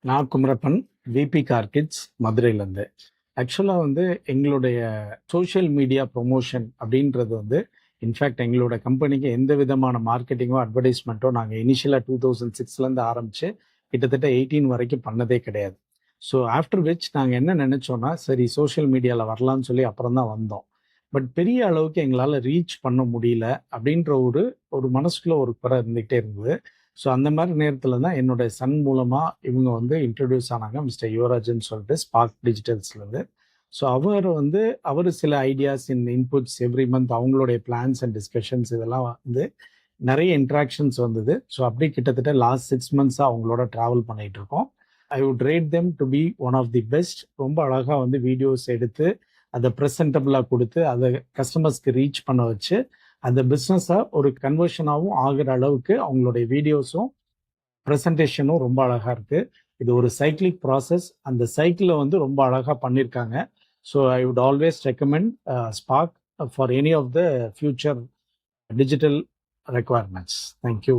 நான் Kumarappan, VP car kids மதுரையிலேருந்து. ஆக்சுவலாக வந்து எங்களுடைய சோஷியல் மீடியா ப்ரொமோஷன் அப்படின்றது வந்து இன்ஃபேக்ட் எங்களோட கம்பெனிக்கு எந்த விதமான மார்க்கெட்டிங்கோ அட்வர்டைஸ்மெண்ட்டோ நாங்கள் இனிஷியலாக 2006லேருந்து ஆரம்பித்து கிட்டத்தட்ட 18 வரைக்கும் பண்ணதே கிடையாது. ஸோ ஆஃப்டர் விச் நாங்கள் என்ன நினச்சோன்னா சரி சோஷியல் மீடியாவில் வரலான்னு சொல்லி அப்புறம் தான் வந்தோம். பட் பெரிய அளவுக்கு எங்களால் ரீச் பண்ண முடியல அப்படின்ற ஒரு ஒரு மனசுக்குள்ள ஒரு குறை இருந்துகிட்டே இருந்தது. ஸோ அந்த மாதிரி நேரத்தில் தான் என்னுடைய சன் மூலமாக இவங்க வந்து இன்ட்ரடியூஸ் ஆனாங்க, மிஸ்டர் யுவராஜன் சொல்லிட்டு ஸ்பார்க் டிஜிட்டல்ஸ்லேருந்து. ஸோ அவர் சில ஐடியாஸ் இன்புட்ஸ் எவ்ரி மந்த் அவங்களுடைய பிளான்ஸ் அண்ட் டிஸ்கஷன்ஸ் இதெல்லாம் வந்து நிறைய இன்ட்ராக்ஷன்ஸ் வந்தது. ஸோ அப்படி கிட்டத்தட்ட லாஸ்ட் 6 மந்த்ஸாக அவங்களோட ட்ராவல் பண்ணிகிட்டு இருக்கோம். I would rate them to be one of the best. ரொம்ப அழகாக வந்து வீடியோஸ் எடுத்து அதை ப்ரெசன்டபிளாக கொடுத்து அதை கஸ்டமர்ஸ்க்கு ரீச் பண்ண வச்சு அந்த பிஸ்னஸை ஒரு கன்வர்ஷனாகவும் ஆகிற அளவுக்கு அவங்களுடைய வீடியோஸும் ப்ரெசன்டேஷனும் ரொம்ப அழகாக இருக்குது. இது ஒரு சைக்கிளிக் ப்ராசஸ். அந்த சைக்கிளில் வந்து ரொம்ப அழகாக பண்ணியிருக்காங்க. So I would always recommend Spark for any of the future digital requirements. Thank you.